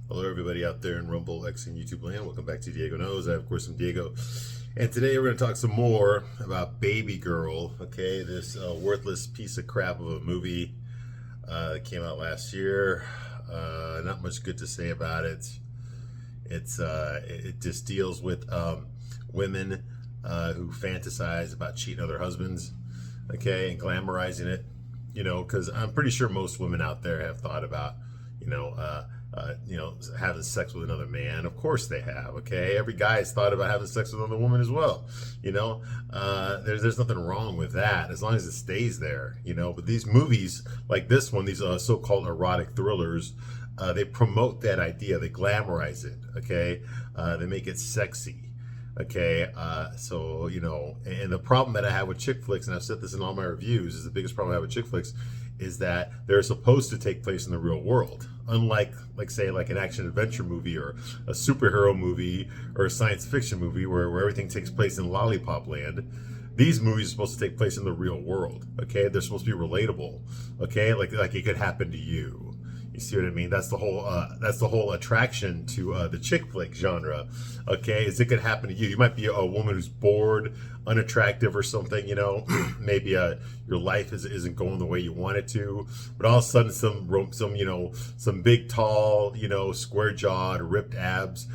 Hello, everybody out there in Rumble, X, and YouTube land. Welcome back to Diego Knows. I, of course, am Diego. And today we're going to talk some more about Babygirl, okay? This worthless piece of crap of a movie that came out last year. Not much good to say about it. It just deals with women who fantasize about cheating on their husbands, okay, and glamorizing it, because I'm pretty sure most women out there have thought about, having sex with another man. Of course they have. Okay, every guy has thought about having sex with another woman as well. There's nothing wrong with that as long as it stays there. But these movies like this one, these so-called erotic thrillers, they promote that idea. They glamorize it. Okay, they make it sexy. Okay, and the problem that I have with chick flicks, and I've said this in all my reviews, is the biggest problem I have with chick flicks is that they're supposed to take place in the real world. Unlike, like an action adventure movie or a superhero movie or a science fiction movie where everything takes place in lollipop land. These movies are supposed to take place in the real world. Okay, they're supposed to be relatable. Okay, like it could happen to you. You see what I mean? That's the whole attraction to the chick flick genre. Okay, is it could happen to you? You might be a woman who's bored, unattractive, or something. Maybe your life isn't going the way you want it to, but all of a sudden some big, tall, square jawed, ripped abs,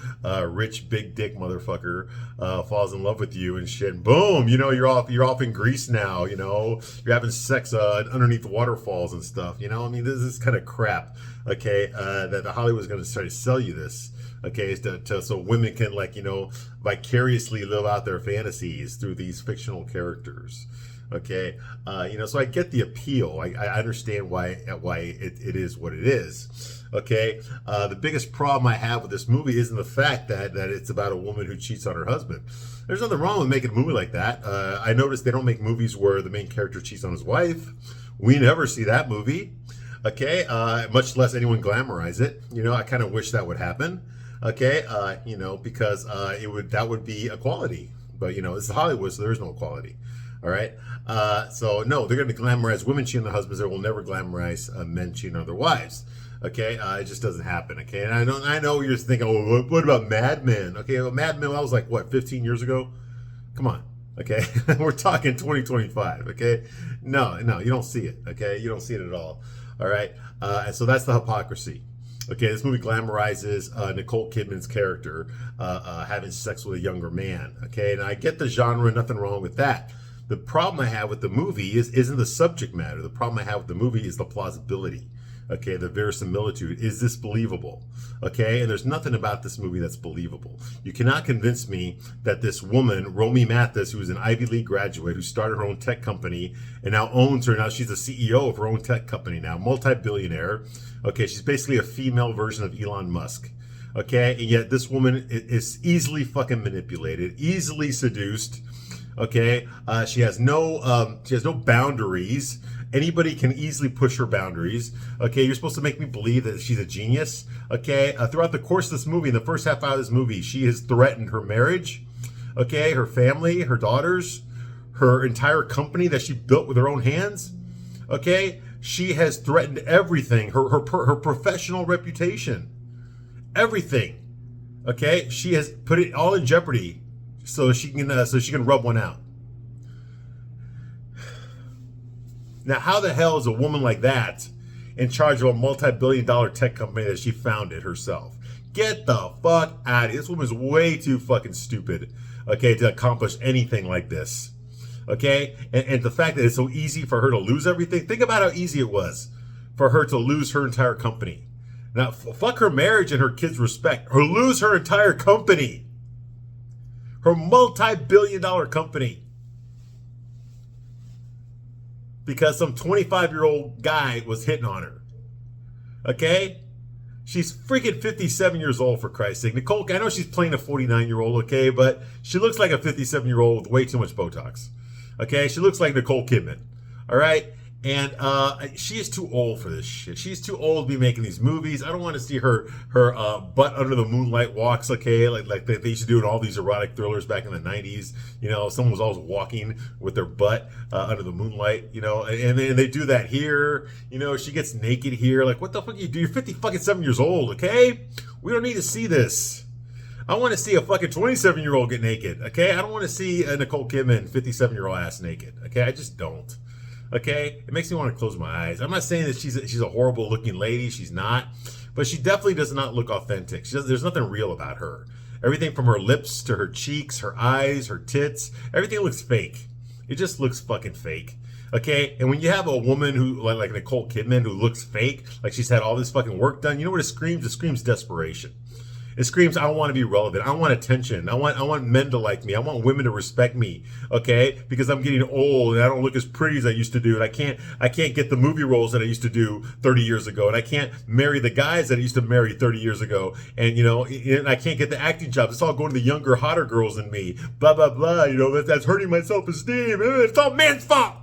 rich big dick motherfucker falls in love with you and shit. And boom, you're off in Greece now. You're having sex underneath waterfalls and stuff. This is kind of crap. Okay, that the Hollywood's going to try to sell you this. Okay, so women can vicariously live out their fantasies through these fictional characters. Okay, so I get the appeal. I understand why it is what it is. Okay, the biggest problem I have with this movie isn't the fact that it's about a woman who cheats on her husband. There's nothing wrong with making a movie like that. I noticed they don't make movies where the main character cheats on his wife. We never see that movie. Okay, much less anyone glamorize it. I kind of wish that would happen. Okay, because that would be equality. But it's Hollywood, so there is no equality. All right. So no, they're going to glamorize women cheating on their husbands. They will never glamorize men cheating on their wives. Okay, it just doesn't happen. Okay, and I know you're thinking, oh, what about Mad Men? Okay, well, Mad Men, that was like what, 15 years ago? Come on. Okay, we're talking 2025. Okay, no, you don't see it. Okay, you don't see it at all. All right, and so that's the hypocrisy. Okay, this movie glamorizes Nicole Kidman's character having sex with a younger man. Okay, and I get the genre, nothing wrong with that. The problem I have with the movie isn't the subject matter. The problem I have with the movie is the plausibility. Okay, the verisimilitude. Is this believable? Okay, and there's nothing about this movie that's believable. You cannot convince me that this woman, Romy Mathis, who is an Ivy League graduate, who started her own tech company and now owns her, now she's the CEO of her own tech company now, multi-billionaire. Okay, she's basically a female version of Elon Musk. Okay, and yet this woman is easily fucking manipulated, easily seduced. Okay, she has no boundaries. Anybody can easily push her boundaries. Okay, you're supposed to make me believe that she's a genius. Okay, throughout the course of this movie, in the first half hour of this movie, she has threatened her marriage. Okay, her family, her daughters, her entire company that she built with her own hands. Okay, she has threatened everything. Her professional reputation, everything. Okay, she has put it all in jeopardy so she can rub one out. Now, how the hell is a woman like that in charge of a multi-billion-dollar tech company that she founded herself? Get the fuck out of here. This woman's way too fucking stupid, okay, to accomplish anything like this. Okay? And the fact that it's so easy for her to lose everything. Think about how easy it was for her to lose her entire company. Now, fuck her marriage and her kids' respect. Or lose her entire company. Her multi-billion-dollar company. Because some 25-year-old guy was hitting on her. Okay? She's freaking 57 years old, for Christ's sake. Nicole, I know she's playing a 49-year-old, okay? But she looks like a 57-year-old with way too much Botox. Okay? She looks like Nicole Kidman. All right? And she is too old for this shit. She's too old to be making these movies. I don't want to see her butt under the moonlight walks, okay, like they used to do in all these erotic thrillers back in the 90s. You know, someone was always walking with their butt under the moonlight, you know, and they do that here. You know, she gets naked here. Like, what the fuck you do? You're 57 years old, okay? We don't need to see this. I want to see a fucking 27-year-old get naked, okay? I don't want to see a Nicole Kidman 57-year-old ass naked, okay? I just don't. Okay, it makes me want to close my eyes. I'm not saying that she's a horrible looking lady. She's not, but she definitely does not look authentic. There's nothing real about her. Everything from her lips to her cheeks, her eyes, her tits, everything looks fake. It just looks fucking fake. Okay, and when you have a woman who like Nicole Kidman who looks fake, like she's had all this fucking work done, you know what it screams? It screams desperation. It screams, I want to be relevant. I want attention. I want men to like me. I want women to respect me. Okay, because I'm getting old and I don't look as pretty as I used to do, and I can't get the movie roles that I used to do 30 years ago, and I can't marry the guys that I used to marry 30 years ago, and you know, and I can't get the acting jobs. It's all going to the younger, hotter girls than me. Blah blah blah. You know, that's hurting my self-esteem. It's all man's fault.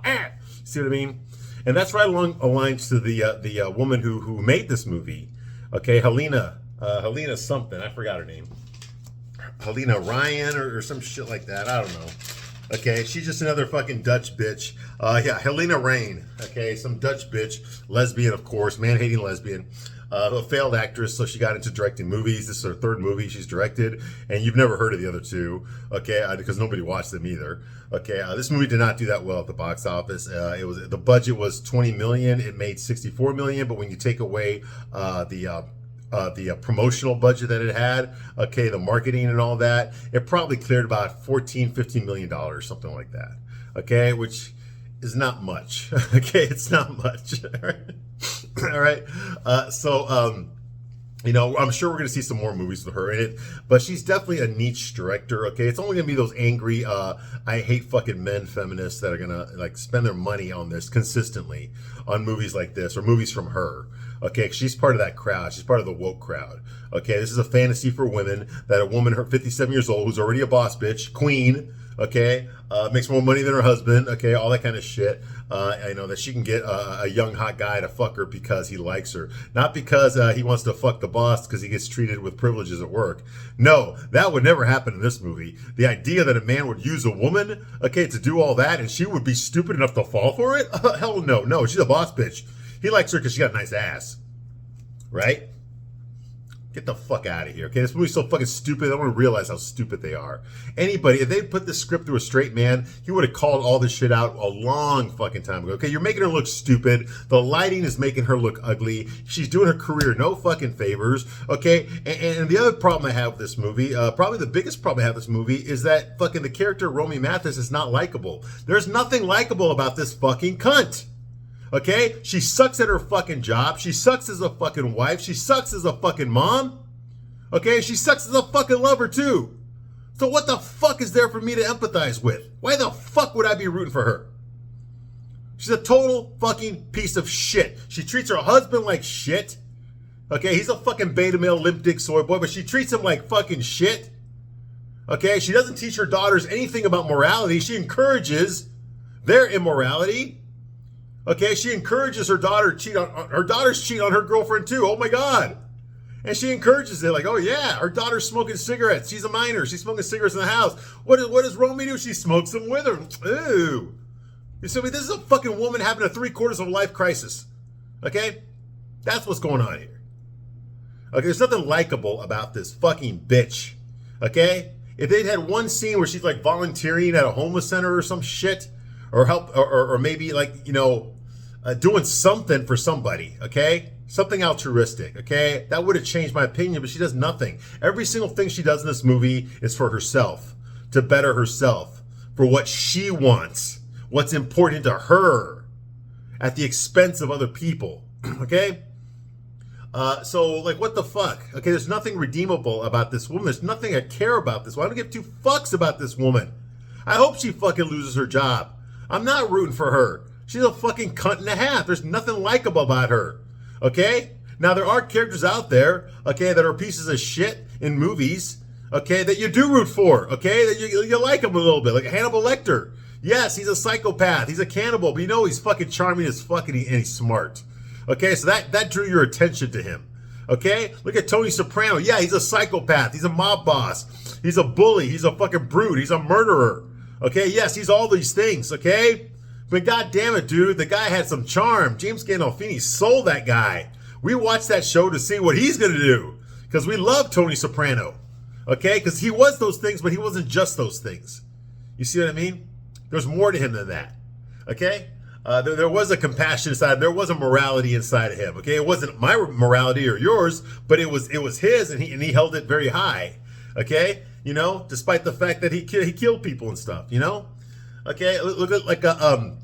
See what I mean? And that's right along aligns to the woman who made this movie. Okay, Helena something. I forgot her name. Helena Ryan or some shit like that. I don't know. Okay, she's just another fucking Dutch bitch. Yeah, Helena Rain. Okay, some Dutch bitch. Lesbian, of course. Man-hating lesbian. A failed actress, so she got into directing movies. This is her third movie she's directed, and you've never heard of the other two, okay? Because nobody watched them either. Okay, this movie did not do that well at the box office. The budget was $20 million. It made $64 million, but when you take away the promotional budget that it had, okay, the marketing and all that, it probably cleared about $14-15 million, something like that. Okay, which is not much. Okay, it's not much. All right. You know, I'm sure we're going to see some more movies with her in it, but she's definitely a niche director, okay? It's only going to be those angry, I hate fucking men feminists that are going to, like, spend their money on this consistently, on movies like this, or movies from her, okay? She's part of that crowd. She's part of the woke crowd, okay? This is a fantasy for women, that a woman, her 57 years old, who's already a boss bitch, queen, okay, makes more money than her husband, okay, all that kind of shit. I know that she can get a young hot guy to fuck her because he likes her, not because he wants to fuck the boss because he gets treated with privileges at work. No, that would never happen in this movie. The idea that a man would use a woman, okay, to do all that, and she would be stupid enough to fall for it? Hell no, no, she's a boss bitch. He likes her because she got a nice ass, right? Get the fuck out of here, okay? This movie's so fucking stupid, I don't want to realize how stupid they are. Anybody, if they put this script to a straight man, he would have called all this shit out a long fucking time ago, okay? You're making her look stupid. The lighting is making her look ugly. She's doing her career no fucking favors, okay? And the other problem I have with this movie, probably the biggest problem I have with this movie, is that fucking the character Romy Mathis is not likable. There's nothing likable about this fucking cunt. Okay? She sucks at her fucking job. She sucks as a fucking wife. She sucks as a fucking mom. Okay? She sucks as a fucking lover too. So what the fuck is there for me to empathize with? Why the fuck would I be rooting for her? She's a total fucking piece of shit. She treats her husband like shit. Okay? He's a fucking beta male limp dick soy boy, but she treats him like fucking shit. Okay? She doesn't teach her daughters anything about morality. She encourages their immorality. Okay, she encourages her daughter cheat on her daughters cheat on her girlfriend too. Oh my God. And she encourages it, like, oh yeah, her daughter's smoking cigarettes. She's a minor. She's smoking cigarettes in the house. What does Romy do? She smokes them with her. Ooh. You see, this is a fucking woman having a 3/4 of a life crisis. Okay? That's what's going on here. Okay, there's nothing likable about this fucking bitch. Okay? If they'd had one scene where she's like volunteering at a homeless center or some shit, or help, or maybe like, you know, doing something for somebody, okay? Something altruistic, okay? That would have changed my opinion, but she does nothing. Every single thing she does in this movie is for herself, to better herself, for what she wants, what's important to her, at the expense of other people, okay? So, like, what the fuck? Okay, there's nothing redeemable about this woman. There's nothing I care about this woman. I don't give two fucks about this woman. I hope she fucking loses her job. I'm not rooting for her. She's a fucking cunt and a half. There's nothing likable about her. Okay? Now, there are characters out there, okay, that are pieces of shit in movies, okay, that you do root for, okay, that you like them a little bit, like Hannibal Lecter. Yes, he's a psychopath. He's a cannibal, but you know he's fucking charming as fuck and he's smart. Okay, so that drew your attention to him. Okay, look at Tony Soprano. Yeah, he's a psychopath. He's a mob boss. He's a bully. He's a fucking brute. He's a murderer. Okay, yes, he's all these things. Okay, but god damn it, dude, the guy had some charm. James Gandolfini sold that guy. We watched that show to see what he's gonna do because we love Tony Soprano. Okay, because he was those things, but he wasn't just those things. You see what I mean? There's more to him than that. Okay? There was a compassion inside. There was a morality inside of him. Okay? It wasn't my morality or yours, but it was his, and he held it very high. Okay? You know, despite the fact that he killed people and stuff. You know? Okay? Look at like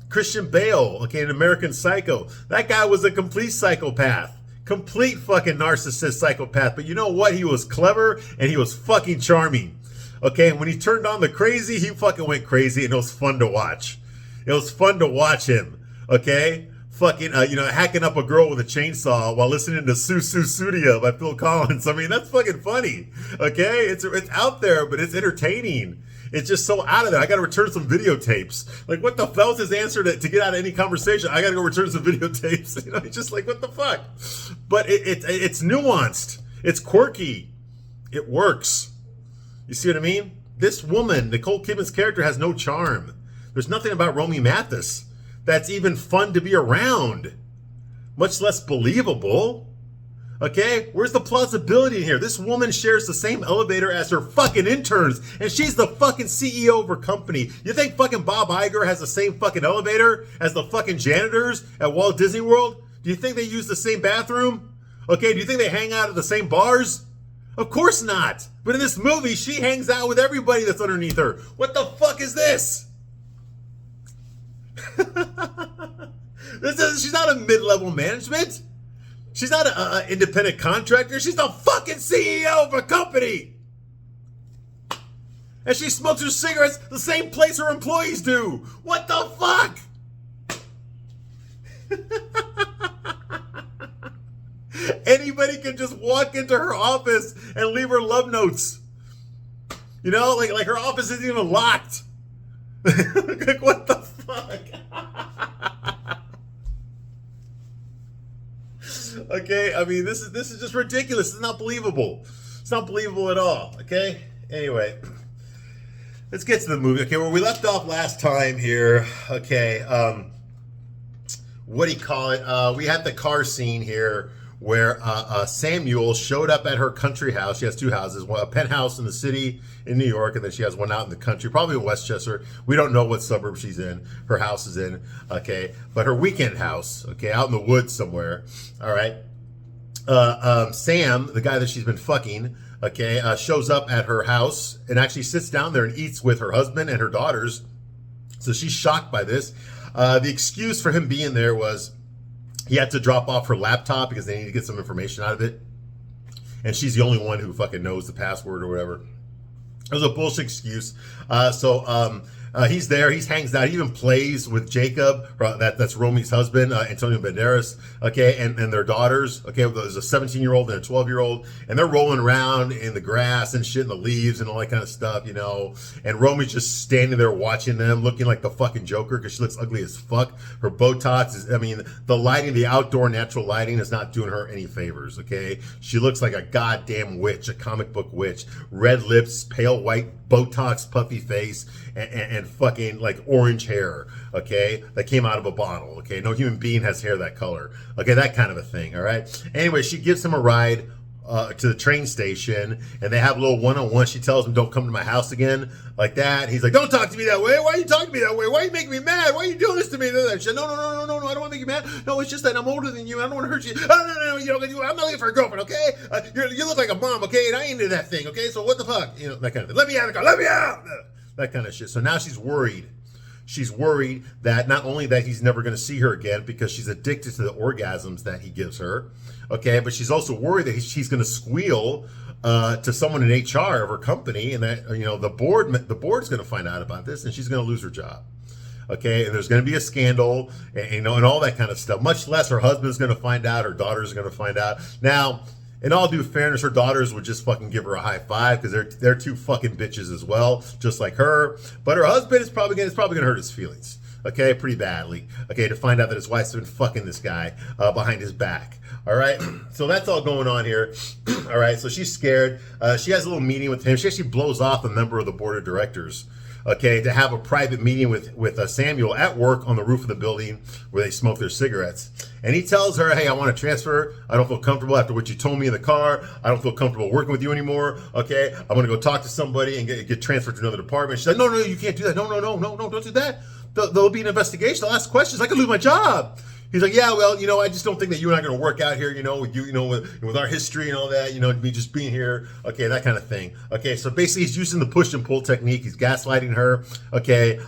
Christian Bale. Okay, in American Psycho. That guy was a complete psychopath. Complete fucking narcissist psychopath. But you know what? He was clever and he was fucking charming. Okay, and when he turned on the crazy, he fucking went crazy, and it was fun to watch. It was fun to watch him. Okay, fucking hacking up a girl with a chainsaw while listening to Su Su Studio by Phil Collins. I mean, that's fucking funny. Okay, it's out there, but it's entertaining. It's just so out of there. I got to return some videotapes. Like, what the hell's his answer to get out of any conversation? I got to go return some videotapes. You know, it's just like, what the fuck? But it's nuanced. It's quirky. It works. You see what I mean? This woman, Nicole Kidman's character, has no charm. There's nothing about Romy Mathis that's even fun to be around, much less believable. Okay? Where's the plausibility in here? This woman shares the same elevator as her fucking interns, and she's the fucking CEO of her company. You think fucking Bob Iger has the same fucking elevator as the fucking janitors at Walt Disney World? Do you think they use the same bathroom? Okay, do you think they hang out at the same bars? Of course not. But in this movie, she hangs out with everybody that's underneath her. What the fuck is this? She's not a mid-level management. She's not an independent contractor. She's the fucking CEO of a company. And she smokes her cigarettes the same place her employees do. What the fuck? Anybody can just walk into her office and leave her love notes. You know, like her office isn't even locked. Like, what the fuck? Okay, I mean, this is just ridiculous. It's not believable. It's not believable at all. Okay. Anyway, let's get to the movie. Okay, where we left off last time here. Okay, what do you call it? We had the car scene here where Samuel showed up at her country house. She has two houses, one, a penthouse in the city in New York, and then she has one out in the country, probably in Westchester. We don't know what suburb she's in. Her house is in, okay? But her weekend house, okay, out in the woods somewhere, all right? Sam, the guy that she's been fucking, okay, shows up at her house and actually sits down there and eats with her husband and her daughters. So she's shocked by this. The excuse for him being there was he had to drop off her laptop because they need to get some information out of it. And she's the only one who fucking knows the password or whatever. It was a bullshit excuse. He's there. He hangs out. He even plays with Jacob. That's Romy's husband, Antonio Banderas. Okay, and their daughters. Okay, there's a 17-year-old and a 12-year-old, and they're rolling around in the grass and shit, in the leaves and all that kind of stuff, you know. And Romy's just standing there watching them, looking like the fucking Joker because she looks ugly as fuck. Her Botox is, I mean, the lighting, the outdoor natural lighting is not doing her any favors. Okay, she looks like a goddamn witch, a comic book witch. Red lips, pale white Botox, puffy face, and fucking like orange hair, okay, that came out of a bottle, okay? No human being has hair that color, okay, that kind of a thing, all right? Anyway, she gives him a ride to the train station, and they have a little one-on-one. She tells him, don't come to my house again, like that. He's like, don't talk to me that way. Why are you talking to me that way? Why are you making me mad? Why are you doing this to me? She said, no, I don't want to make you mad. No, it's just that I'm older than you. I don't want to hurt you. No, I'm not looking for a girlfriend, okay? You look like a mom, okay? And I ain't into that thing, okay? So what the fuck? You know, that kind of thing. Let me out of the car. Let me out. That kind of shit. So now she's worried. She's worried that not only that he's never going to see her again because she's addicted to the orgasms that he gives her, okay, but she's also worried that she's going to squeal to someone in HR of her company, and that, you know, the board's going to find out about this, and she's going to lose her job. Okay, and there's going to be a scandal, and, you know, and all that kind of stuff. Much less her husband's going to find out, her daughter's going to find out. Now, In all due fairness, her daughters would just fucking give her a high five because they're two fucking bitches as well, just like her. But her husband is probably gonna hurt his feelings, okay, pretty badly, okay, to find out that his wife's been fucking this guy behind his back. All right, so that's all going on here. All right, so she's scared. She has a little meeting with him. She actually blows off a member of the board of directors, okay, to have a private meeting with Samuel at work on the roof of the building where they smoke their cigarettes. And he tells her, hey, I want to transfer. I don't feel comfortable after what you told me in the car. I don't feel comfortable working with you anymore. Okay, I'm going to go talk to somebody and get transferred to another department. She's like, no, you can't do that. No, don't do that. There'll be an investigation. They'll ask questions. I could lose my job. He's like, yeah, well, I just don't think that you and I are going to work out here, with our history and all that, me just being here, okay, that kind of thing. Okay, so basically he's using the push and pull technique. He's gaslighting her, okay.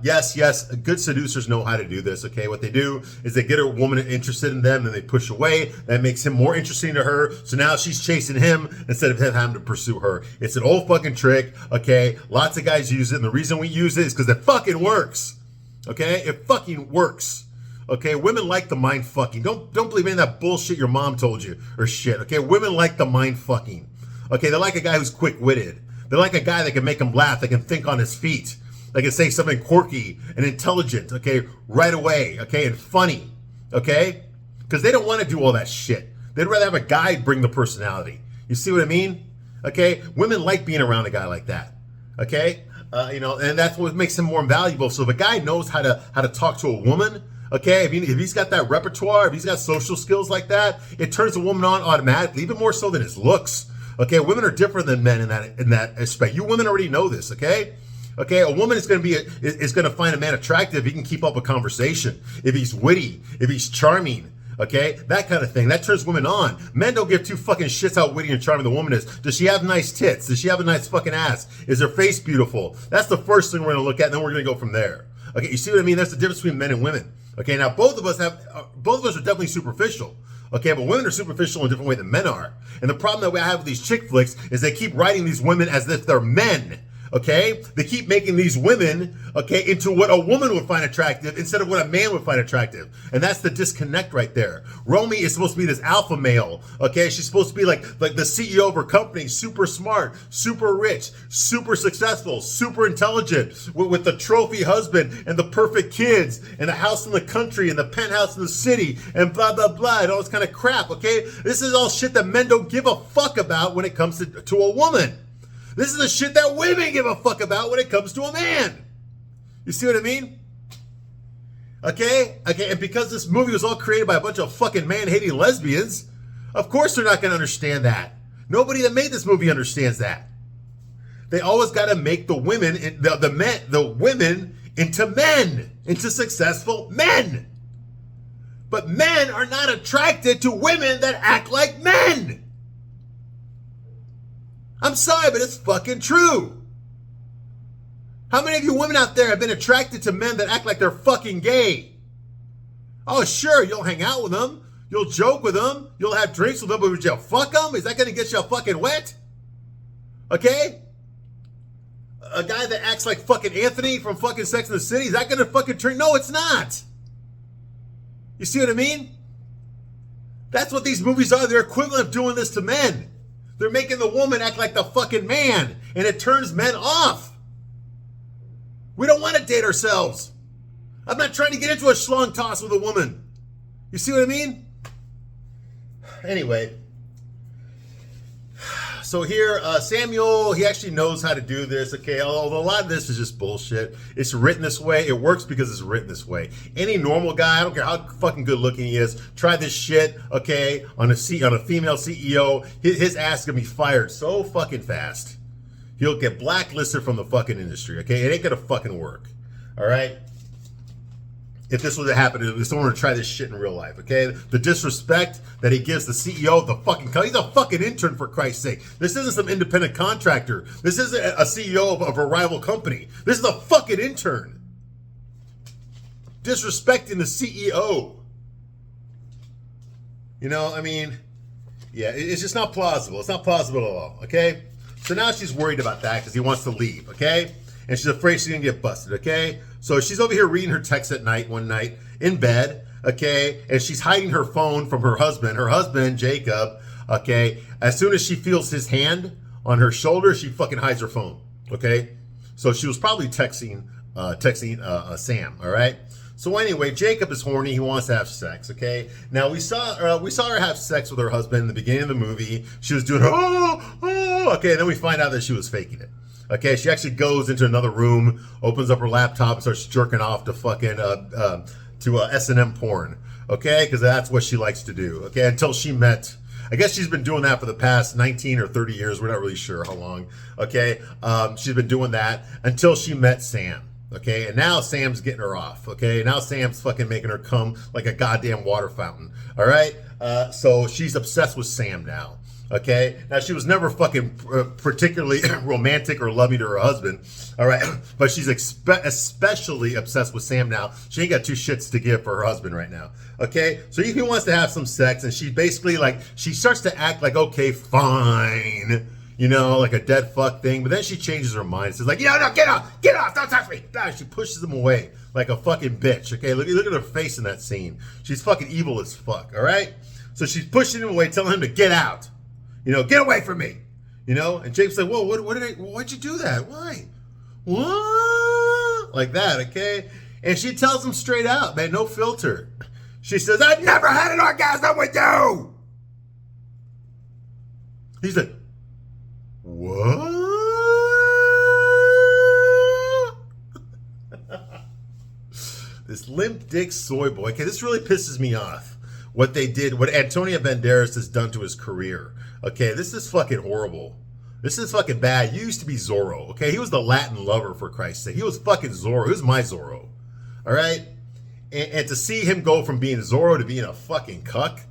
Yes, good seducers know how to do this, okay. What they do is they get a woman interested in them and they push away. That makes him more interesting to her. So now she's chasing him instead of him having to pursue her. It's an old fucking trick, okay. Lots of guys use it, and the reason we use it is because it fucking works, okay. It fucking works. Okay, women like the mind fucking. Don't believe any of that bullshit your mom told you or shit. Okay, women like the mind fucking. Okay, they like a guy who's quick-witted. They like a guy that can make them laugh, that can think on his feet, that can say something quirky and intelligent, okay, right away, okay, and funny, okay? Because they don't want to do all that shit. They'd rather have a guy bring the personality. You see what I mean? Okay, women like being around a guy like that, okay? And that's what makes him more valuable. So if a guy knows how to talk to a woman, okay, if he's got that repertoire, if he's got social skills like that, it turns a woman on automatically, even more so than his looks. Okay, women are different than men in that aspect. You women already know this, okay? Okay, a woman is going to find a man attractive if he can keep up a conversation, if he's witty, if he's charming, okay? That kind of thing. That turns women on. Men don't give two fucking shits how witty and charming the woman is. Does she have nice tits? Does she have a nice fucking ass? Is her face beautiful? That's the first thing we're going to look at, and then we're going to go from there. Okay, you see what I mean? That's the difference between men and women. Okay, now both of us are definitely superficial. Okay, but women are superficial in a different way than men are. And the problem that we have with these chick flicks is they keep writing these women as if they're men. Okay, they keep making these women, okay, into what a woman would find attractive instead of what a man would find attractive. And that's the disconnect right there. Romy is supposed to be this alpha male, okay? She's supposed to be like the CEO of her company, super smart, super rich, super successful, super intelligent, with the trophy husband and the perfect kids and the house in the country and the penthouse in the city and blah, blah, blah, and all this kind of crap, okay? This is all shit that men don't give a fuck about when it comes to a woman. This is the shit that women give a fuck about when it comes to a man. You see what I mean? Okay, and because this movie was all created by a bunch of fucking man-hating lesbians, of course they're not going to understand that. Nobody that made this movie understands that. They always got to make the women, the women into men, into successful men. But men are not attracted to women that act like men. I'm sorry, but it's fucking true. How many of you women out there have been attracted to men that act like they're fucking gay? Oh, sure, you'll hang out with them. You'll joke with them. You'll have drinks with them, but would you fuck them? Is that going to get you fucking wet? Okay? A guy that acts like fucking Anthony from fucking Sex and the City, is that going to fucking turn? No, it's not. You see what I mean? That's what these movies are. They're equivalent of doing this to men. They're making the woman act like the fucking man, and it turns men off. We don't want to date ourselves. I'm not trying to get into a schlong toss with a woman. You see what I mean? Anyway, so here, Samuel, he actually knows how to do this, okay? Although a lot of this is just bullshit. It's written this way. It works because it's written this way. Any normal guy, I don't care how fucking good looking he is, try this shit, okay, on a female CEO, his ass is gonna be fired so fucking fast. He'll get blacklisted from the fucking industry, okay? It ain't gonna fucking work, all right? If this was to happen, if someone were to try this shit in real life, okay? The disrespect that he gives the CEO of the fucking company. He's a fucking intern, for Christ's sake. This isn't some independent contractor. This isn't a CEO of a rival company. This is a fucking intern. Disrespecting the CEO. You know, I mean, yeah, it's just not plausible. It's not plausible at all, okay? So now she's worried about that because he wants to leave, okay? And she's afraid she's going to get busted, okay? So she's over here reading her text at night, one night, in bed, okay? And she's hiding her phone from her husband, Jacob, Okay, as soon as she feels his hand on her shoulder, she fucking hides her phone. Okay, so she was probably texting Sam. All right. So anyway, Jacob is horny. He wants to have sex. Okay. Now we saw her have sex with her husband in the beginning of the movie. She was doing okay. And then we find out that she was faking it. Okay. She actually goes into another room, opens up her laptop, and starts jerking off to fucking S&M porn. Okay, because that's what she likes to do. Okay, until she met. I guess she's been doing that for the past 19 or 30 years. We're not really sure how long. Okay, she's been doing that until she met Sam. Okay, and now Sam's getting her off. Okay, now Sam's fucking making her come like a goddamn water fountain. All right, so she's obsessed with Sam now. Okay, now she was never fucking particularly romantic or loving to her husband. All right, but she's especially obsessed with Sam now. She ain't got two shits to give for her husband right now. Okay, so he wants to have some sex, and she basically she starts to act like, okay, fine, you know, like a dead fuck thing. But then she changes her mind. Says like, no, get off, don't touch me. She pushes him away like a fucking bitch. Okay, look at her face in that scene. She's fucking evil as fuck. All right, so she's pushing him away, telling him to get out. You know, get away from me. You know, and Jake's like, whoa, why'd you do that? Why? What? Like that, okay? And she tells him straight out, man, no filter. She says, I've never had an orgasm with you. He's like, what? This limp dick soy boy. Okay, this really pisses me off. What they did, what Antonio Banderas has done to his career. Okay, this is fucking horrible. This is fucking bad. You used to be Zorro, okay? He was the Latin lover, for Christ's sake. He was fucking Zorro. He was my Zorro, all right? And to see him go from being Zorro to being a fucking cuck,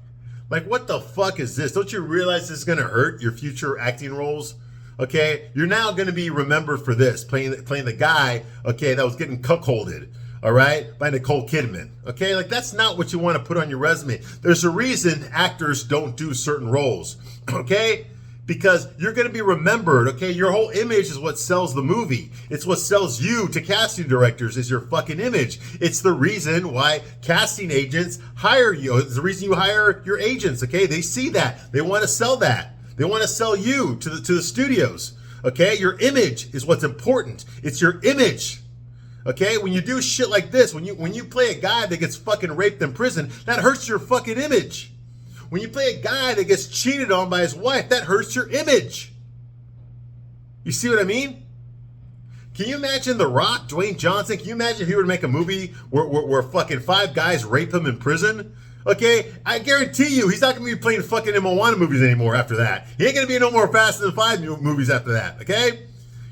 like, what the fuck is this? Don't you realize this is going to hurt your future acting roles? Okay? You're now going to be remembered for this, playing the guy, okay, that was getting cuckolded, all right, by Nicole Kidman. Okay, like that's not what you want to put on your resume. There's a reason actors don't do certain roles, okay? Because you're going to be remembered, okay? Your whole image is what sells the movie. It's what sells you to casting directors is your fucking image. It's the reason why casting agents hire you. It's the reason you hire your agents, okay? They see that. They want to sell that. They want to sell you to the studios, okay? Your image is what's important. It's your image. Okay, when you do shit like this, when you play a guy that gets fucking raped in prison, that hurts your fucking image. When you play a guy that gets cheated on by his wife, that hurts your image. You see what I mean? Can you imagine The Rock, Dwayne Johnson? Can you imagine if he were to make a movie where fucking 5 guys rape him in prison? Okay, I guarantee you, he's not going to be playing fucking Moana movies anymore after that. He ain't going to be in no more Fast and the 5 movies after that, okay?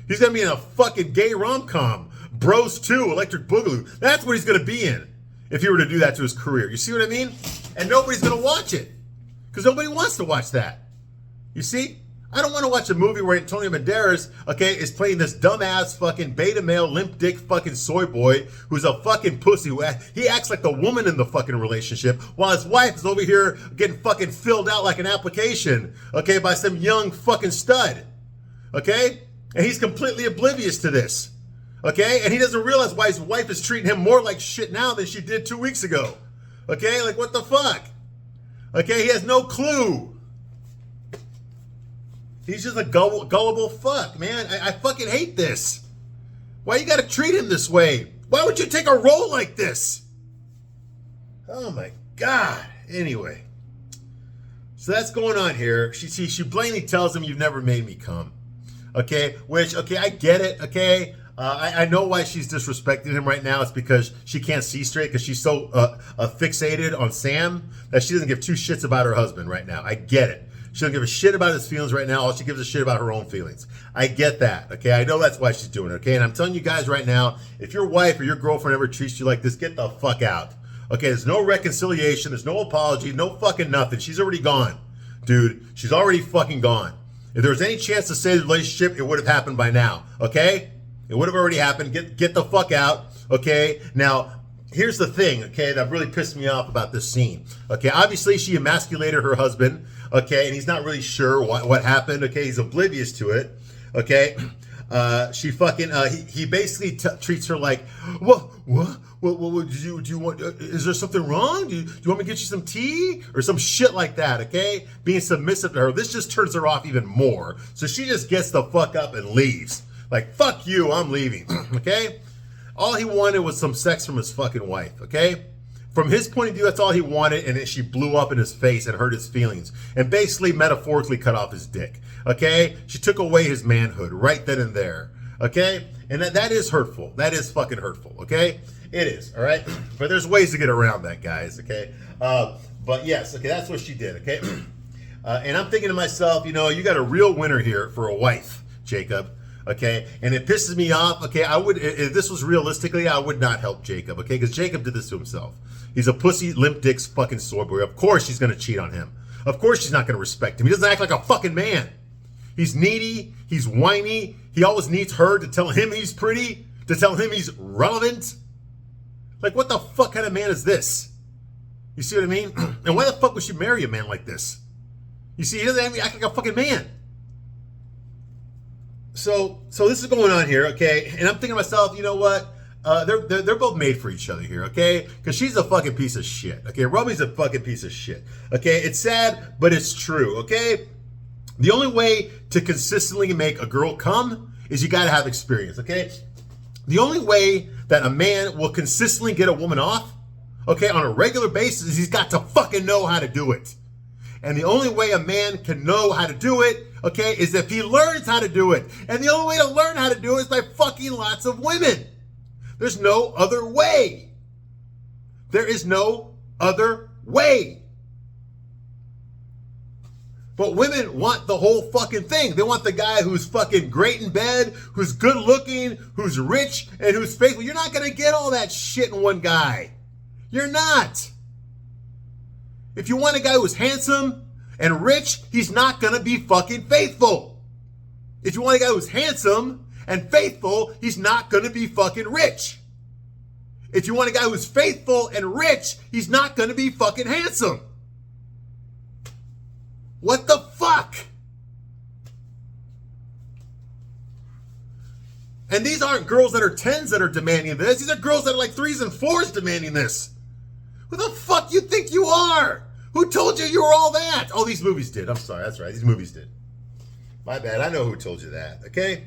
He's going to be in a fucking gay rom-com. Bros 2, Electric Boogaloo. That's what he's going to be in if he were to do that to his career. You see what I mean? And nobody's going to watch it because nobody wants to watch that. You see? I don't want to watch a movie where Antonio Banderas, okay, is playing this dumbass fucking beta male limp dick fucking soy boy who's a fucking pussy. He acts like the woman in the fucking relationship while his wife is over here getting fucking filled out like an application, okay, by some young fucking stud. Okay? And he's completely oblivious to this. Okay, and he doesn't realize why his wife is treating him more like shit now than she did 2 weeks ago. Okay, like what the fuck? Okay, he has no clue. He's just a gullible fuck, man. I fucking hate this. Why you gotta treat him this way? Why would you take a role like this? Oh my God. Anyway, so that's going on here. She blatantly tells him, "You've never made me come." Okay, which, okay, I get it, okay? I know why she's disrespecting him right now. It's because she can't see straight because she's so fixated on Sam that she doesn't give 2 shits about her husband right now. I get it. She doesn't give a shit about his feelings right now. All she gives a shit about her own feelings. I get that, okay? I know that's why she's doing it, okay? And I'm telling you guys right now, if your wife or your girlfriend ever treats you like this, get the fuck out. Okay, there's no reconciliation. There's no apology. No fucking nothing. She's already gone. Dude, she's already fucking gone. If there was any chance to save the relationship, it would have happened by now, okay? It would have already happened. Get the fuck out, okay? Now, here's the thing, okay, that really pissed me off about this scene. Okay, obviously she emasculated her husband, okay, and he's not really sure what happened, okay? He's oblivious to it, okay? She fucking he basically treats her like, what do you want? Is there something wrong? Do you want me to get you some tea or some shit like that? Okay, being submissive to her. This just turns her off even more. So she just gets the fuck up and leaves. Like, fuck you, I'm leaving. Okay, all he wanted was some sex from his fucking wife. Okay. From his point of view, that's all he wanted, and then she blew up in his face and hurt his feelings, and basically metaphorically cut off his dick, okay? She took away his manhood right then and there, okay? And that is hurtful. That is fucking hurtful, okay? It is, all right? But there's ways to get around that, guys, okay? But yes, okay, that's what she did, okay? And I'm thinking to myself, you know, you got a real winner here for a wife, Jacob. Okay, and it pisses me off. Okay, I would, if this was realistically, I would not help Jacob. Okay, because Jacob did this to himself. He's a pussy, limp dick's fucking soy boy. Of course she's gonna cheat on him. Of course she's not gonna respect him. He doesn't act like a fucking man. He's needy. He's whiny. He always needs her to tell him he's pretty, to tell him he's relevant. Like, what the fuck kind of man is this? You see what I mean? And why the fuck would she marry a man like this? You see, he doesn't act like a fucking man. So this is going on here, okay? And I'm thinking to myself, you know what? They're both made for each other here, okay? Because she's a fucking piece of shit, okay? Roby's a fucking piece of shit, okay? It's sad, but it's true, okay? The only way to consistently make a girl come is you gotta have experience, okay? The only way that a man will consistently get a woman off, okay, on a regular basis is he's got to fucking know how to do it. And the only way a man can know how to do it, okay, is if he learns how to do it. And the only way to learn how to do it is by fucking lots of women. There's no other way. There is no other way. But women want the whole fucking thing. They want the guy who's fucking great in bed, who's good looking, who's rich, and who's faithful. You're not going to get all that shit in one guy. You're not. If you want a guy who's handsome and rich, he's not going to be fucking faithful. If you want a guy who's handsome and faithful, he's not going to be fucking rich. If you want a guy who's faithful and rich, he's not going to be fucking handsome. What the fuck? And these aren't girls that are 10s that are demanding this. These are girls that are like 3s and 4s demanding this. Who the fuck you think you are? Who told you you were all that? Oh, these movies did. I'm sorry. That's right. These movies did. My bad. I know who told you that. Okay?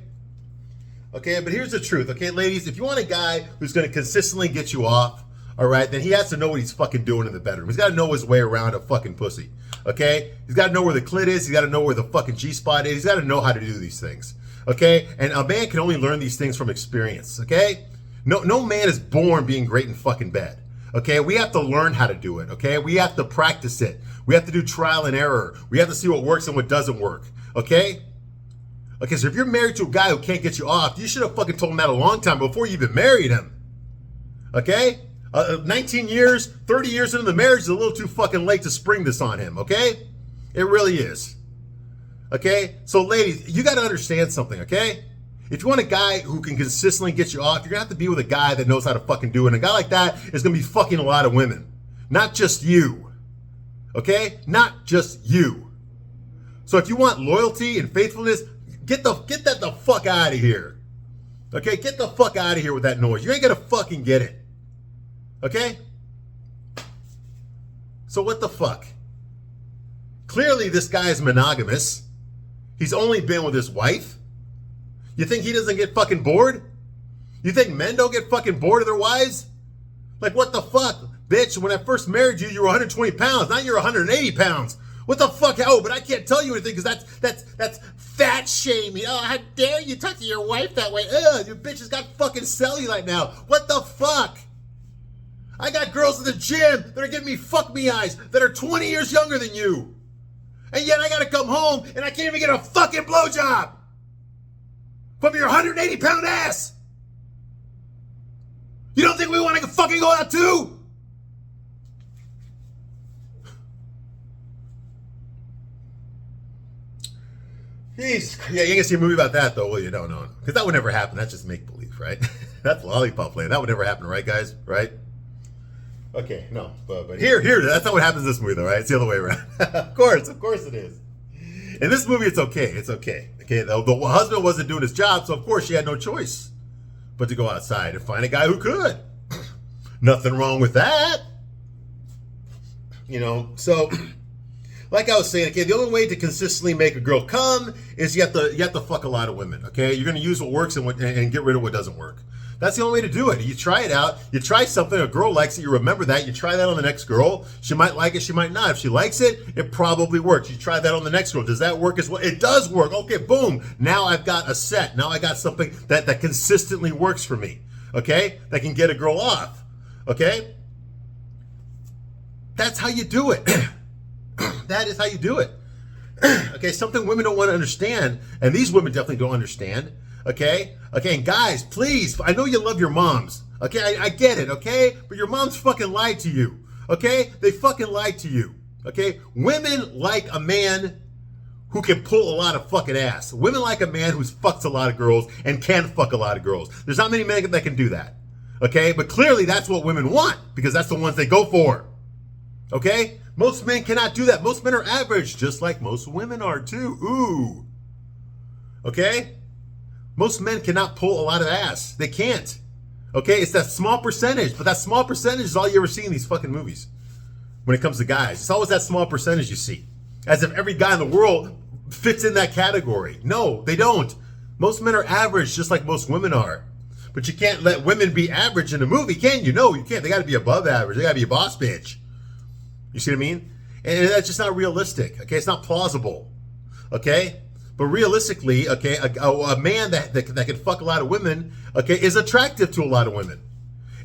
Okay, but here's the truth. Okay, ladies, if you want a guy who's going to consistently get you off, all right, then he has to know what he's fucking doing in the bedroom. He's got to know his way around a fucking pussy. Okay? He's got to know where the clit is. He's got to know where the fucking G-spot is. He's got to know how to do these things. Okay? And a man can only learn these things from experience. Okay? No man is born being great in fucking bed. Okay, we have to learn how to do it, okay? We have to practice it. We have to do trial and error. We have to see what works and what doesn't work, okay? Okay, so if you're married to a guy who can't get you off, you should have fucking told him that a long time before you even married him, okay? 19 years, 30 years into the marriage is a little too fucking late to spring this on him, okay? It really is, okay? So ladies, you got to understand something, okay? If you want a guy who can consistently get you off, you're going to have to be with a guy that knows how to fucking do it. And a guy like that is going to be fucking a lot of women. Not just you. Okay? Not just you. So if you want loyalty and faithfulness, get that the fuck out of here. Okay? Get the fuck out of here with that noise. You ain't going to fucking get it. Okay? So what the fuck? Clearly this guy is monogamous. He's only been with his wife. You think he doesn't get fucking bored? You think men don't get fucking bored of their wives? Like, what the fuck? Bitch, when I first married you, you were 120 pounds. Now you're 180 pounds. What the fuck? Oh, but I can't tell you anything because that's fat shaming. Oh, how dare you talk to your wife that way? Ugh, your bitch has got fucking cellulite now. What the fuck? I got girls in the gym that are giving me fuck me eyes that are 20 years younger than you. And yet I gotta come home and I can't even get a fucking blowjob from your 180 pound ass. You don't think we want to fucking go out too? Jeez. Yeah, you ain't gonna see a movie about that though, will you? No. Because that would never happen. That's just make believe, right? That's lollipop land. That would never happen, right, guys? Right? Okay, no. But here, that's not what happens in this movie though, right? It's the other way around. Of course it is. In this movie, it's okay. It's okay. Okay, the husband wasn't doing his job, so of course she had no choice but to go outside and find a guy who could. Nothing wrong with that. You know, so like I was saying, okay, the only way to consistently make a girl come is you have to fuck a lot of women. Okay, you're gonna use what works and get rid of what doesn't work. That's the only way to do it. You try it out. You try something, a girl likes it, you remember that. You try that on the next girl. She might like it, she might not. If she likes it, it probably works. You try that on the next girl. Does that work as well? It does work. Okay, boom. Now I've got a set. Now I got something that consistently works for me. Okay? That can get a girl off. Okay? That's how you do it. That is how you do it. Okay, something women don't want to understand, and these women definitely don't understand. Okay? Okay, and guys, please, I know you love your moms. Okay, I get it, okay? But your moms fucking lied to you. Okay? They fucking lied to you. Okay? Women like a man who can pull a lot of fucking ass. Women like a man who's fucked a lot of girls and can fuck a lot of girls. There's not many men that can do that. Okay? But clearly that's what women want, because that's the ones they go for. Okay? Most men cannot do that. Most men are average, just like most women are too. Ooh. Okay? Most men cannot pull a lot of ass. They can't. Okay? It's that small percentage, but that small percentage is all you ever see in these fucking movies. When it comes to guys, it's always that small percentage you see. As if every guy in the world fits in that category. No, they don't. Most men are average, just like most women are. But you can't let women be average in a movie, can you? No, you can't. They got to be above average. They got to be a boss bitch. You see what I mean? And that's just not realistic. Okay, it's not plausible. Okay, but realistically, okay, a man that can fuck a lot of women, okay, is attractive to a lot of women.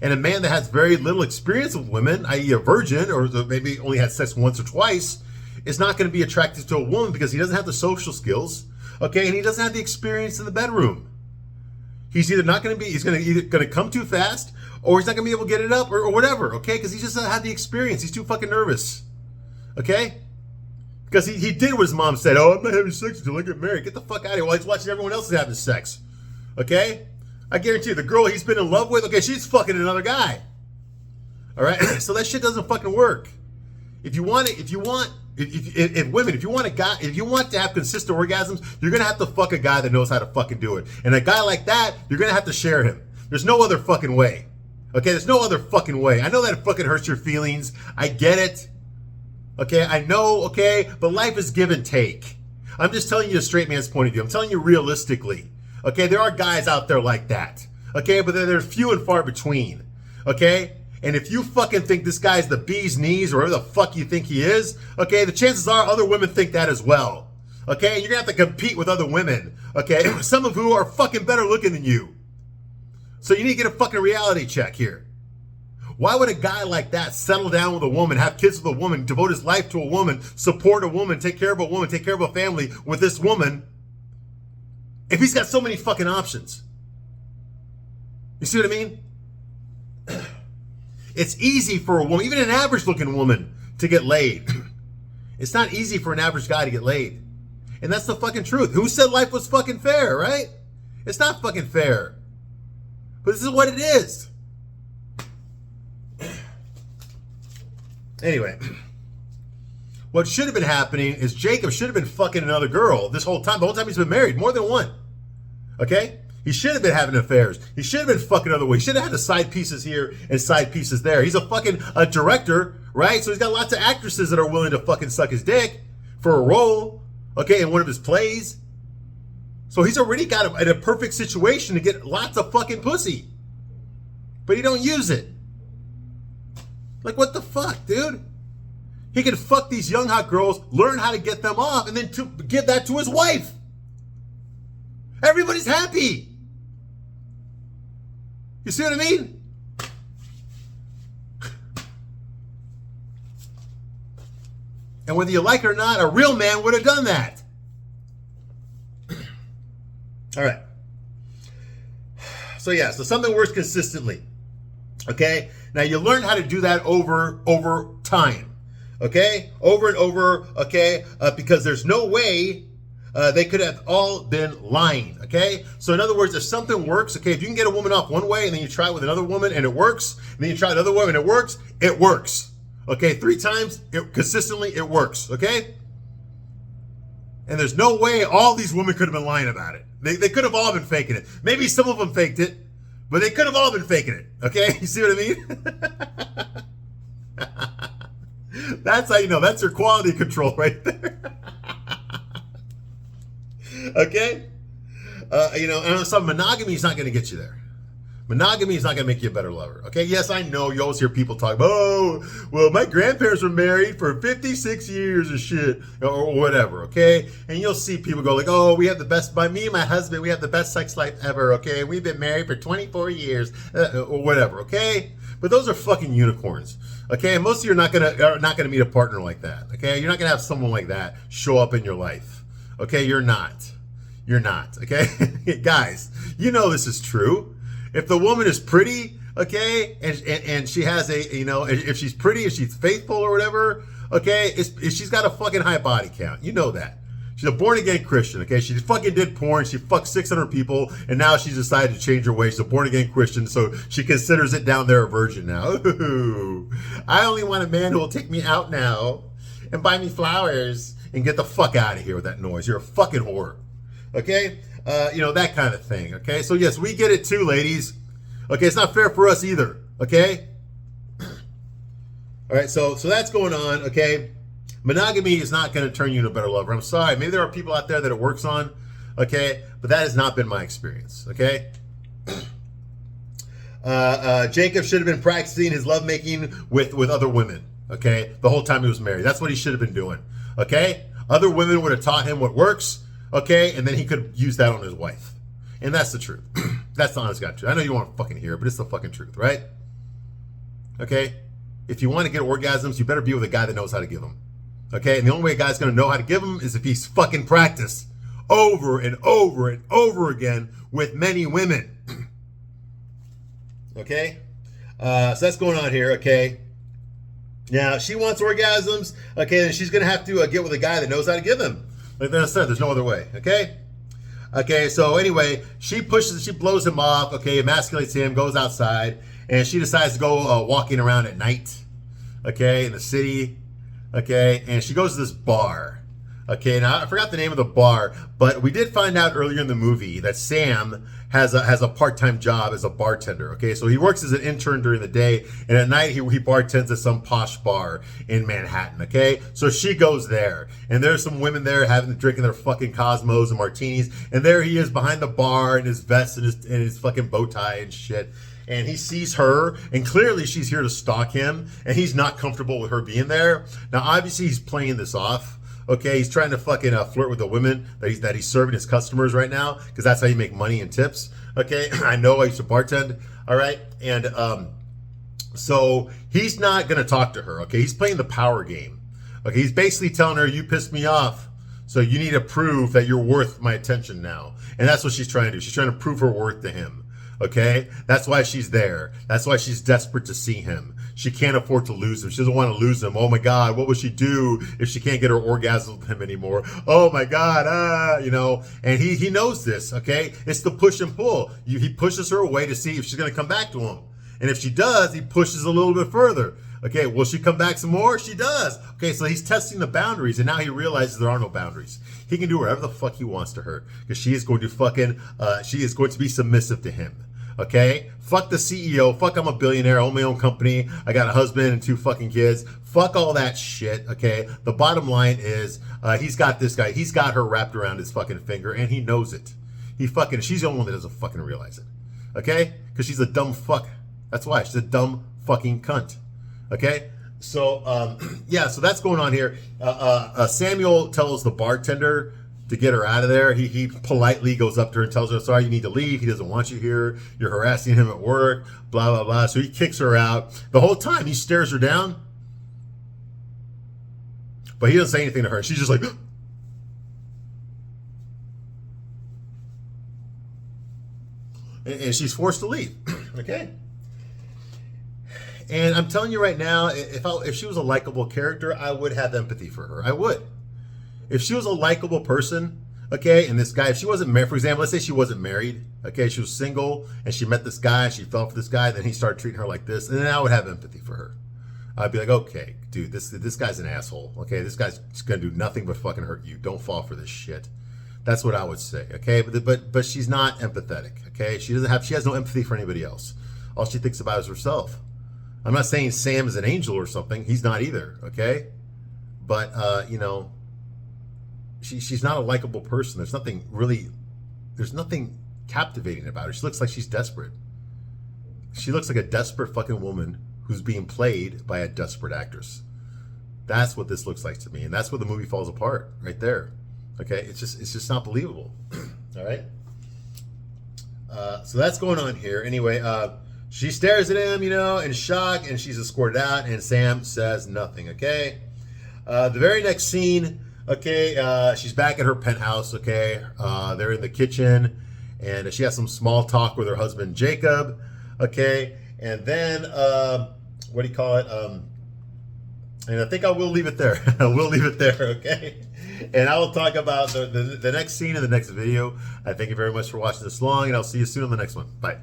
And a man that has very little experience with women, i.e. a virgin, or maybe only had sex once or twice, is not going to be attractive to a woman because he doesn't have the social skills, okay, and he doesn't have the experience in the bedroom. He's either not going to be, he's going to come too fast, or he's not going to be able to get it up, or whatever, okay, because he just doesn't have the experience. He's too fucking nervous, okay? Because he did what his mom said. Oh, I'm not having sex until I get married. Get the fuck out of here while he's watching everyone else having sex, okay? I guarantee you, the girl he's been in love with, okay, she's fucking another guy. All right, so that shit doesn't fucking work. If you want to have consistent orgasms, you're gonna have to fuck a guy that knows how to fucking do it. And a guy like that, you're gonna have to share him. There's no other fucking way. Okay, there's no other fucking way. I know that it fucking hurts your feelings. I get it. Okay, I know, okay, but life is give and take. I'm just telling you a straight man's point of view. I'm telling you realistically. Okay, there are guys out there like that. Okay, but they're few and far between. Okay? And if you fucking think this guy's the bee's knees or whatever the fuck you think he is, okay, the chances are other women think that as well. Okay? And you're gonna have to compete with other women. Okay? Some of who are fucking better looking than you. So you need to get a fucking reality check here. Why would a guy like that settle down with a woman, have kids with a woman, devote his life to a woman, support a woman, take care of a woman, take care of a family with this woman, if he's got so many fucking options? You see what I mean? It's easy for a woman, even an average looking woman, to get laid. It's not easy for an average guy to get laid. And that's the fucking truth. Who said life was fucking fair, right? It's not fucking fair. But this is what it is. Anyway, what should have been happening is Jacob should have been fucking another girl this whole time. The whole time he's been married, more than one. Okay? He should have been having affairs. He should have been fucking other ways. He should have had the side pieces here and side pieces there. He's a director, right? So he's got lots of actresses that are willing to fucking suck his dick for a role, okay, in one of his plays. So he's already got a perfect situation to get lots of fucking pussy. But he don't use it. Like, what the fuck, dude? He can fuck these young hot girls, learn how to get them off, and then to give that to his wife. Everybody's happy. You see what I mean? And whether you like it or not, a real man would have done that. All right. So yeah, so something works consistently. Okay? Now you learn how to do that over time. Okay? Over and over, okay? Because there's no way they could have all been lying, okay? So in other words, if something works, okay, if you can get a woman off one way and then you try it with another woman and it works, and then you try another woman and it works, it works. Okay, 3 times, consistently, it works, okay? And there's no way all these women could have been lying about it. They could have all been faking it. Maybe some of them faked it, but they could have all been faking it. Okay? You see what I mean? That's how you know. That's your quality control right there. Okay? So monogamy is not going to get you there. Monogamy is not going to make you a better lover. Okay? Yes, I know. You always hear people talk about, oh, well, my grandparents were married for 56 years or shit, or whatever. Okay? And you'll see people go like, oh, we have the best, by me and my husband, we have the best sex life ever. Okay? We've been married for 24 years, or whatever. Okay? But those are fucking unicorns. Okay? And most of you are not gonna meet a partner like that. Okay? You're not gonna have someone like that show up in your life. Okay? You're not. You're not. Okay? Guys, you know this is true. If the woman is pretty, okay, and she has if she's pretty, if she's faithful or whatever, okay, if she's got a fucking high body count, you know that. She's a born-again Christian, okay? She fucking did porn, she fucked 600 people, and now she's decided to change her ways. She's a born-again Christian, so she considers it down there a virgin now. Ooh, I only want a man who will take me out now and buy me flowers and get the fuck out of here with that noise. You're a fucking whore, okay? That kind of thing, okay? So, yes, we get it too, ladies. Okay, it's not fair for us either, okay? All right, so that's going on, okay? Monogamy is not going to turn you into a better lover. I'm sorry. Maybe there are people out there that it works on, okay? But that has not been my experience, okay? Jacob should have been practicing his lovemaking with other women, okay? The whole time he was married. That's what he should have been doing, okay? Other women would have taught him what works, okay? And then he could use that on his wife. And that's the truth. That's the honest God truth. I know you want to fucking hear it, but it's the fucking truth, right? Okay? If you want to get orgasms, you better be with a guy that knows how to give them. Okay? And the only way a guy's going to know how to give them is if he's fucking practiced over and over and over again with many women. Okay? So that's going on here, okay? Now, she wants orgasms, okay, then she's going to have to get with a guy that knows how to give them. Like I said, there's no other way, okay? Okay, so anyway, she blows him off, okay, emasculates him, goes outside, and she decides to go walking around at night, okay, in the city, okay, and she goes to this bar, okay. Now, I forgot the name of the bar, but we did find out earlier in the movie that Sam has a part-time job as a bartender, okay? So he works as an intern during the day, and at night he bartends at some posh bar in Manhattan, okay? So she goes there, and there's some women there drinking their fucking Cosmos and martinis, and there he is behind the bar in his vest and his fucking bow tie and shit. And he sees her, and clearly she's here to stalk him, and he's not comfortable with her being there. Now, obviously, he's playing this off. Okay, he's trying to fucking flirt with the women that he's serving his customers right now, because that's how you make money and tips. Okay, I know, I used to bartend. All right, and so he's not gonna talk to her. Okay, he's playing the power game. Okay, he's basically telling her, you pissed me off, so you need to prove that you're worth my attention now. And that's what she's trying to do. She's trying to prove her worth to him. Okay, that's why she's there. That's why she's desperate to see him. She can't afford to lose him. She doesn't want to lose him. Oh my God, what would she do if she can't get her orgasm with him anymore? Oh my God, and he knows this, okay? It's the push and pull. He pushes her away to see if she's going to come back to him. And if she does, he pushes a little bit further. Okay, will she come back some more? She does. Okay, so he's testing the boundaries, and now he realizes there are no boundaries. He can do whatever the fuck he wants to her, because she is going to be submissive to him. Okay? Fuck the CEO. Fuck, I'm a billionaire. I own my own company. I got a husband and 2 fucking kids. Fuck all that shit. Okay? The bottom line is, he's got this guy. He's got her wrapped around his fucking finger, and he knows it. She's the only one that doesn't fucking realize it. Okay? Because she's a dumb fuck. That's why. She's a dumb fucking cunt. Okay? So, so that's going on here. Samuel tells the bartender to get her out of there. He politely goes up to her and tells her, sorry, you need to leave. He doesn't want you here. You're harassing him at work, blah, blah, blah. So he kicks her out. The whole time he stares her down, but he doesn't say anything to her. She's just like, and she's forced to leave. Okay? And I'm telling you right now, if she was a likable character, I would have empathy for her. I would. If she was a likable person, okay, and this guy, if she wasn't married, for example, let's say she wasn't married, okay, she was single, and she met this guy, she fell for this guy, then he started treating her like this, and then I would have empathy for her, I'd be like, okay, dude, this guy's an asshole. Okay, this guy's gonna do nothing but fucking hurt you. Don't fall for this shit. That's what I would say. Okay, but she's not empathetic. Okay, she has no empathy for anybody else. All she thinks about is herself. I'm not saying Sam is an angel or something. He's not either. Okay, but she's not a likable person. There's nothing captivating about her. She looks like she's desperate. She looks like a desperate fucking woman who's being played by a desperate actress. That's what this looks like to me, and that's where the movie falls apart right there. Okay, it's just not believable. All right. So that's going on here. Anyway, she stares at him, in shock, and she's escorted out, and Sam says nothing. Okay. The very next scene. Okay, she's back at her penthouse. Okay, they're in the kitchen, and she has some small talk with her husband Jacob. Okay, and then what do you call it? And I think I will leave it there. I will leave it there. Okay, and I will talk about the next scene in the next video. I thank you very much for watching this long, and I'll see you soon on the next one. Bye.